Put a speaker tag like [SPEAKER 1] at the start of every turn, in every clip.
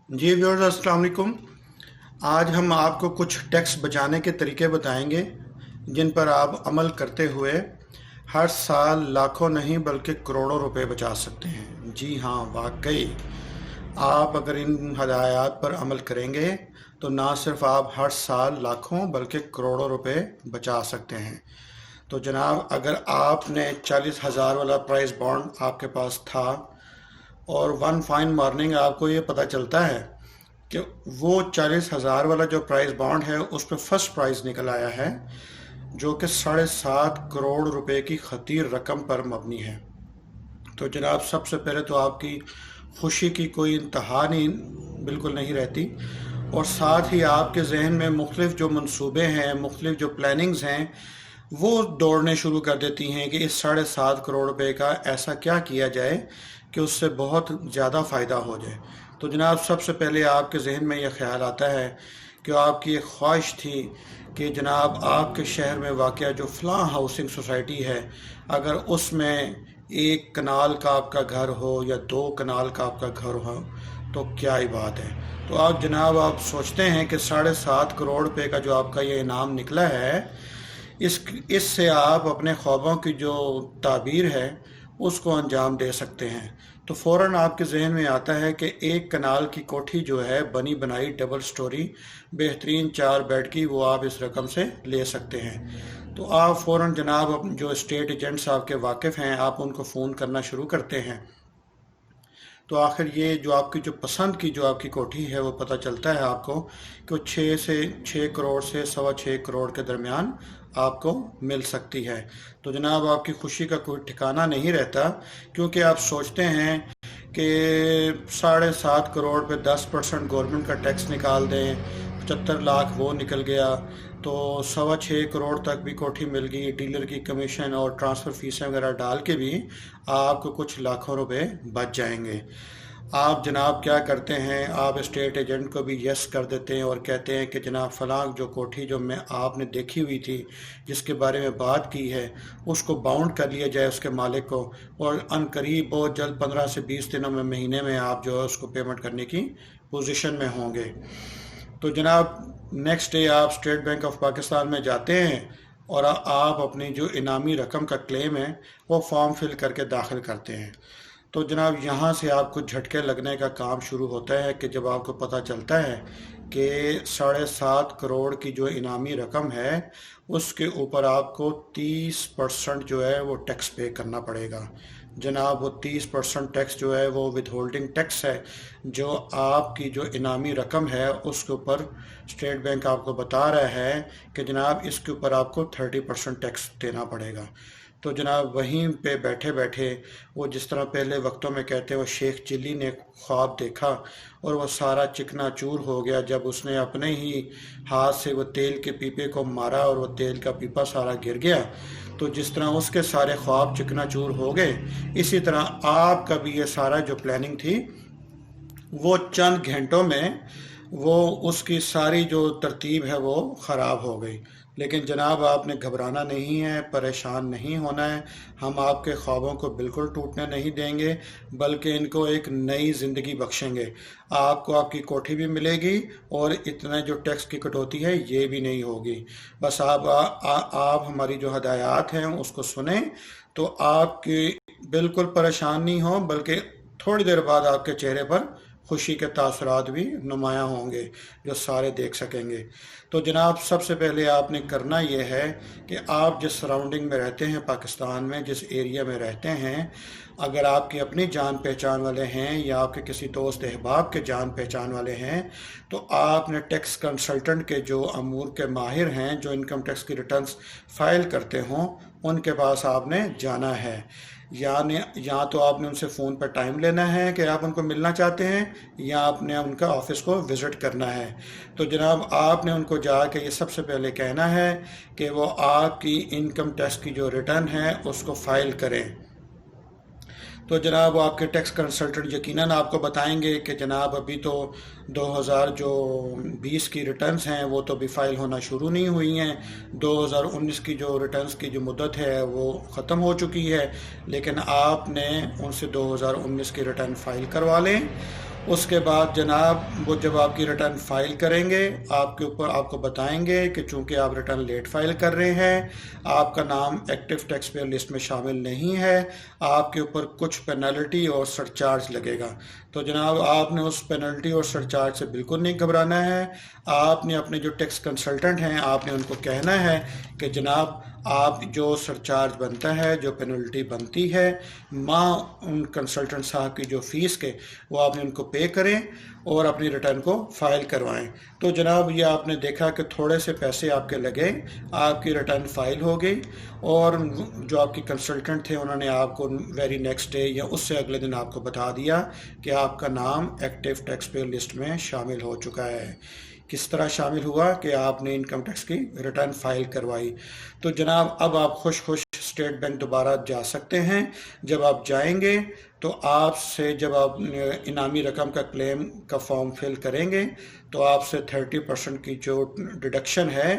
[SPEAKER 1] जी viewers, अस्सलाम वालेकुम। आज हम आपको कुछ टैक्स बचाने के तरीके बताएंगे जिन पर आप अमल करते हुए हर साल लाखों नहीं बल्कि करोड़ों रुपए बचा सकते हैं। जी हाँ, वाकई आप अगर इन हदायत पर अमल करेंगे तो ना सिर्फ आप हर साल लाखों बल्कि करोड़ों रुपए बचा सकते हैं। तो जनाब, अगर आपने 40,000 वाला प्राइस बॉन्ड आपके पास था और वन फाइन मॉर्निंग आपको ये पता चलता है कि वो 40,000 वाला जो प्राइस बॉन्ड है उस पर फर्स्ट प्राइस निकल आया है, जो कि 7.5 करोड़ रुपए की खतीर रकम पर मबनी है। तो जनाब, सबसे पहले तो आपकी खुशी की कोई इंतहा नहीं, बिल्कुल नहीं रहती, और साथ ही आपके जहन में मुख्तलिफ जो मंसूबे हैं, मुख्तलिफ जो प्लानिंग्स हैं, वो दौड़ने शुरू कर देती हैं कि इस 7.5 करोड़ रुपए का ऐसा क्या किया जाए कि उससे बहुत ज़्यादा फ़ायदा हो जाए। तो जनाब, सबसे पहले आपके जहन में यह ख्याल आता है कि आपकी एक ख्वाहिश थी कि जनाब आपके शहर में वाक़या जो फ़लाँ हाउसिंग सोसाइटी है, अगर उसमें 1 कनाल का आपका घर हो या 2 कनाल का आपका घर हो तो क्या ही बात है। तो आप जनाब, आप सोचते हैं कि 7.5 करोड़ रुपए का जो आपका ये इनाम निकला है, इससे आप अपने ख्वाबों की जो ताबीर है उसको अंजाम दे सकते हैं। तो फ़ौरन आपके जहन में आता है कि 1 कनाल की कोठी जो है बनी बनाई डबल स्टोरी बेहतरीन 4 बेड की, वो आप इस रकम से ले सकते हैं। तो आप फ़ौरन जनाब जो स्टेट एजेंट्स आपके वाकिफ़ हैं, आप उनको फ़ोन करना शुरू करते हैं। तो आखिर ये जो आपकी जो पसंद की जो आपकी कोठी है वो पता चलता है आपको कि वो 6 करोड़ से 6.25 करोड़ के दरमियान आपको मिल सकती है। तो जनाब, आपकी खुशी का कोई ठिकाना नहीं रहता, क्योंकि आप सोचते हैं कि 7.5 करोड़ पे 10% गवर्नमेंट का टैक्स निकाल दें, 75 लाख वो निकल गया, तो 6.25 करोड़ तक भी कोठी मिल गई। डीलर की कमीशन और ट्रांसफ़र फीसें वगैरह डाल के भी आपको कुछ लाखों रुपए बच जाएंगे। आप जनाब क्या करते हैं, आप स्टेट एजेंट को भी यस कर देते हैं और कहते हैं कि जनाब फ़लाँ जो कोठी जो मैं आपने देखी हुई थी, जिसके बारे में बात की है, उसको बाउंड कर लिया जाए उसके मालिक को, और अनकरीब बहुत जल्द 15 से 20 दिनों में, महीने में आप जो है उसको पेमेंट करने की पोजीशन में होंगे। तो जनाब, नेक्स्ट डे आप स्टेट बैंक ऑफ पाकिस्तान में जाते हैं और आप अपनी जो इनामी रकम का क्लेम है वो फॉर्म फिल करके दाखिल करते हैं। तो जनाब, यहाँ से आपको झटके लगने का काम शुरू होता है कि जब आपको पता चलता है कि 7.5 करोड़ की जो इनामी रकम है उसके ऊपर आपको 30% जो है वो टैक्स पे करना पड़ेगा। जनाब, वो 30% टैक्स जो है वो विद होल्डिंग टैक्स है, जो आपकी जो इनामी रकम है उसके ऊपर स्टेट बैंक आपको बता रहा है कि जनाब इसके ऊपर आपको 30% टैक्स देना पड़ेगा। तो जनाब, वहीं पे बैठे बैठे वो जिस तरह पहले वक्तों में कहते हैं, वो शेख चिल्ली ने ख्वाब देखा और वो सारा चिकना चूर हो गया जब उसने अपने ही हाथ से वो तेल के पीपे को मारा और वो तेल का पीपा सारा गिर गया। तो जिस तरह उसके सारे ख्वाब चिकना चूर हो गए, इसी तरह आपका भी ये सारा जो प्लानिंग थी वो चंद घंटों में वो उसकी सारी जो तरतीब है वो ख़राब हो गई। लेकिन जनाब, आपने घबराना नहीं है, परेशान नहीं होना है। हम आपके ख्वाबों को बिल्कुल टूटने नहीं देंगे, बल्कि इनको एक नई ज़िंदगी बख्शेंगे। आपको आपकी कोठी भी मिलेगी और इतना जो टैक्स की कटौती है ये भी नहीं होगी। बस आप हमारी जो हदायत हैं उसको सुने तो आपकी बिल्कुल परेशान नहीं हो, बल्कि थोड़ी देर बाद आपके चेहरे पर खुशी के तासुरात भी नुमायाँ होंगे जो सारे देख सकेंगे। तो जनाब, सबसे पहले आपने करना ये है कि आप जिस सराउंडिंग में रहते हैं, पाकिस्तान में जिस एरिया में रहते हैं, अगर आपकी अपनी जान पहचान वाले हैं या आपके किसी दोस्त अहबाब के जान पहचान वाले हैं, तो आपने टैक्स कंसल्टेंट के जो अमूर के माहिर हैं, जो इनकम टैक्स की रिटर्न्स फाइल करते हों, उनके पास आपने जाना है। यानी या तो आपने उनसे फ़ोन पर टाइम लेना है कि आप उनको मिलना चाहते हैं, या आपने उनका ऑफिस को विज़िट करना है। तो जनाब, आपने उनको जाके ये सबसे पहले कहना है कि वो आपकी इनकम टैक्स की जो रिटर्न है उसको फ़ाइल करें। तो जनाब, आपके टैक्स कंसल्टेंट यकीनन आपको बताएंगे कि जनाब अभी तो 2020 की रिटर्न्स हैं वो तो अभी फ़ाइल होना शुरू नहीं हुई हैं। 2019 की जो रिटर्न्स की जो मुद्दत है वो ख़त्म हो चुकी है, लेकिन आपने उनसे 2019 की रिटर्न फ़ाइल करवा लें। اس کے بعد جناب وہ جب آپ کی ریٹرن فائل کریں گے آپ کے اوپر آپ کو بتائیں گے کہ چونکہ آپ ریٹرن لیٹ فائل کر رہے ہیں، آپ کا نام ایکٹیو ٹیکس پیئر لسٹ میں شامل نہیں ہے، آپ کے اوپر کچھ پینلٹی اور سرچارج لگے گا۔ تو جناب آپ نے اس پینلٹی اور سرچارج سے بالکل نہیں گھبرانا ہے۔ آپ نے اپنے جو ٹیکس کنسلٹنٹ ہیں آپ نے ان کو کہنا ہے کہ جناب آپ جو سرچارج بنتا ہے، جو پینلٹی بنتی ہے، ماں ان کنسلٹنٹ صاحب کی جو فیس کے، وہ آپ نے ان کو پے کریں اور اپنی ریٹرن کو فائل کروائیں۔ تو جناب یہ آپ نے دیکھا کہ تھوڑے سے پیسے آپ کے لگے، آپ کی ریٹرن فائل ہو گئی، اور جو آپ کی کنسلٹنٹ تھے انہوں نے آپ کو ویری نیکسٹ ڈے یا اس سے اگلے دن آپ کو بتا دیا کہ آپ کا نام ایکٹیو ٹیکس پیئر لسٹ میں شامل ہو چکا ہے۔ کس طرح شامل ہوا کہ آپ نے انکم ٹیکس کی ریٹرن فائل کروائی۔ تو جناب اب آپ خوش اسٹیٹ بینک دوبارہ جا سکتے ہیں۔ جب آپ جائیں گے تو آپ سے جب آپ انعامی رقم کا کلیم کا فارم فل کریں گے تو آپ سے 30% کی جو ڈیڈکشن ہے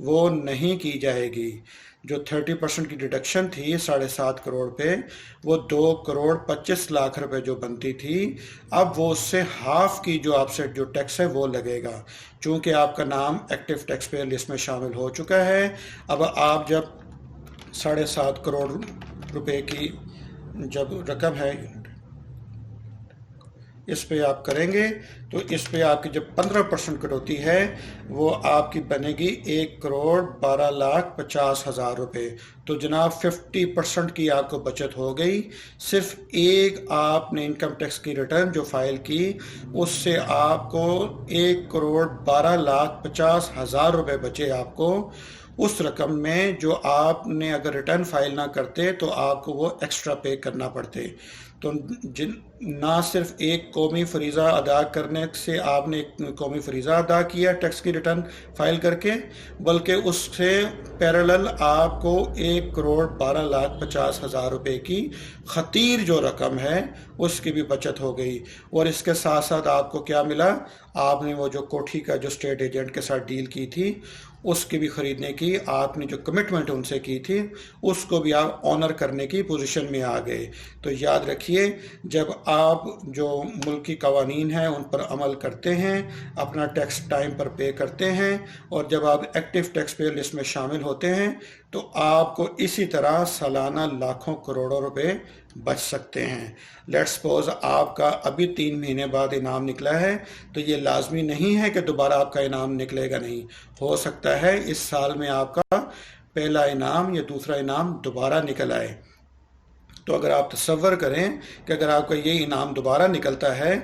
[SPEAKER 1] وہ نہیں کی جائے گی۔ جو 30% کی ڈیڈکشن تھی 7.5 کروڑ پہ، وہ 2 کروڑ 25 لاکھ روپے جو بنتی تھی، اب وہ اس سے ہاف کی جو آپ سے جو ٹیکس ہے وہ لگے گا، چونکہ آپ کا نام ایکٹیو ٹیکس پیئر لسٹ میں شامل ہو چکا ہے۔ اب آپ جب 7.5 کروڑ روپے کی جب رقم ہے اس پہ آپ کریں گے تو اس پہ آپ کی جب 15% کٹوتی ہے وہ آپ کی بنے گی 1 کروڑ 12,50,000 روپے۔ تو جناب 50% کی آپ کو بچت ہو گئی۔ صرف ایک آپ نے انکم ٹیکس کی ریٹرن جو فائل کی اس سے آپ کو 1 کروڑ 12,50,000 روپے بچے آپ کو۔ اس رقم میں جو آپ نے اگر ریٹرن فائل نہ کرتے تو آپ کو وہ ایکسٹرا پے کرنا پڑتے۔ تو نہ صرف ایک قومی فریضہ ادا کرنے سے آپ نے ایک قومی فریضہ ادا کیا ٹیکس کی ریٹرن فائل کر کے، بلکہ اس سے پیرالل آپ کو 1 کروڑ 12,50,000 روپے کی خطیر جو رقم ہے اس کی بھی بچت ہو گئی۔ اور اس کے ساتھ ساتھ آپ کو کیا ملا؟ آپ نے وہ جو کوٹھی کا جو اسٹیٹ ایجنٹ کے ساتھ ڈیل کی تھی اس کی بھی خریدنے کی آپ نے جو کمٹمنٹ ان سے کی تھی اس کو بھی آپ آنر کرنے کی پوزیشن میں آ گئے۔ تو یاد رکھیے جب آپ جو ملکی قوانین ہیں ان پر عمل کرتے ہیں، اپنا ٹیکس ٹائم پر پے کرتے ہیں، اور جب آپ ایکٹیو ٹیکس پیئر لسٹ میں شامل ہوتے ہیں تو آپ کو اسی طرح سالانہ لاکھوں کروڑوں روپے بچ سکتے ہیں۔ لیٹ سپوز آپ کا ابھی 3 مہینے بعد انعام نکلا ہے تو یہ لازمی نہیں ہے کہ دوبارہ آپ کا انعام نکلے گا، نہیں ہو سکتا ہے اس سال میں آپ کا پہلا انعام یا دوسرا انعام دوبارہ نکل آئے۔ تو اگر آپ تصور کریں کہ اگر آپ کا یہ انعام دوبارہ نکلتا ہے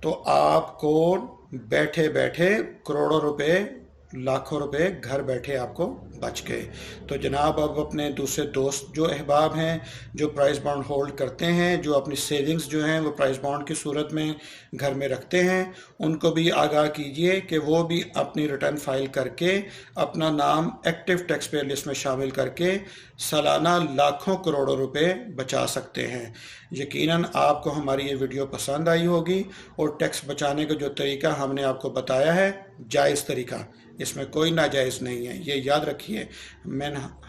[SPEAKER 1] تو آپ کو بیٹھے بیٹھے کروڑوں روپے، لاکھوں روپے گھر بیٹھے آپ کو بچ گئے۔ تو جناب اب اپنے دوسرے دوست جو احباب ہیں جو پرائز بانڈ ہولڈ کرتے ہیں، جو اپنی سیونگز جو ہیں وہ پرائز بانڈ کی صورت میں گھر میں رکھتے ہیں، ان کو بھی آگاہ کیجئے کہ وہ بھی اپنی ریٹرن فائل کر کے اپنا نام ایکٹیو ٹیکس پیئر لسٹ میں شامل کر کے سالانہ لاکھوں کروڑوں روپے بچا سکتے ہیں۔ یقیناً آپ کو ہماری یہ ویڈیو پسند آئی ہوگی، اور ٹیکس بچانے کا جو طریقہ ہم نے آپ کو بتایا ہے جائز طریقہ، اس میں کوئی ناجائز نہیں ہے، یہ یاد رکھیے۔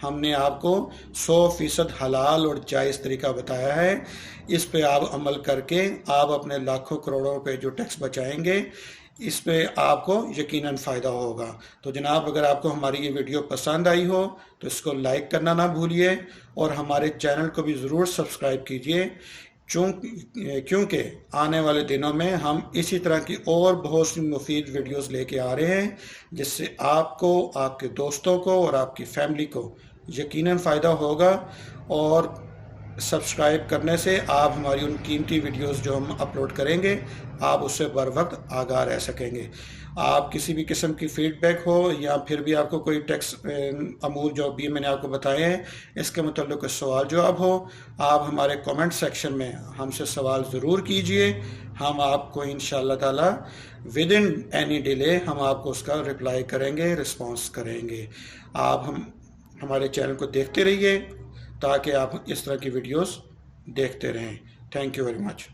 [SPEAKER 1] ہم نے آپ کو 100% حلال اور جائز طریقہ بتایا ہے، اس پہ آپ عمل کر کے آپ اپنے لاکھوں کروڑوں روپے جو ٹیکس بچائیں گے اس پہ آپ کو یقیناً فائدہ ہوگا۔ تو جناب اگر آپ کو ہماری یہ ویڈیو پسند آئی ہو تو اس کو لائک کرنا نہ بھولیے، اور ہمارے چینل کو بھی ضرور سبسکرائب کیجئے، کیونکہ آنے والے دنوں میں ہم اسی طرح کی اور بہت سی مفید ویڈیوز لے کے آ رہے ہیں جس سے آپ کو، آپ کے دوستوں کو اور آپ کی فیملی کو یقیناً فائدہ ہوگا، اور سبسکرائب کرنے سے آپ ہماری ان قیمتی ویڈیوز جو ہم اپلوڈ کریں گے آپ اس سے بر وقت آگاہ رہ سکیں گے۔ آپ کسی بھی قسم کی فیڈ بیک ہو یا پھر بھی آپ کو کوئی ٹیکس امور جو بھی میں نے آپ کو بتائے ہیں اس کے متعلق کوئی سوال جواب ہو، آپ ہمارے کومنٹ سیکشن میں ہم سے سوال ضرور کیجئے، ہم آپ کو انشاءاللہ تعالی ودن اینی ڈیلے ہم آپ کو اس کا رپلائی کریں گے، رسپانس کریں گے۔ آپ ہمارے چینل کو دیکھتے رہیے تاکہ آپ اس طرح کی ویڈیوز دیکھتے رہیں۔ Thank you very much.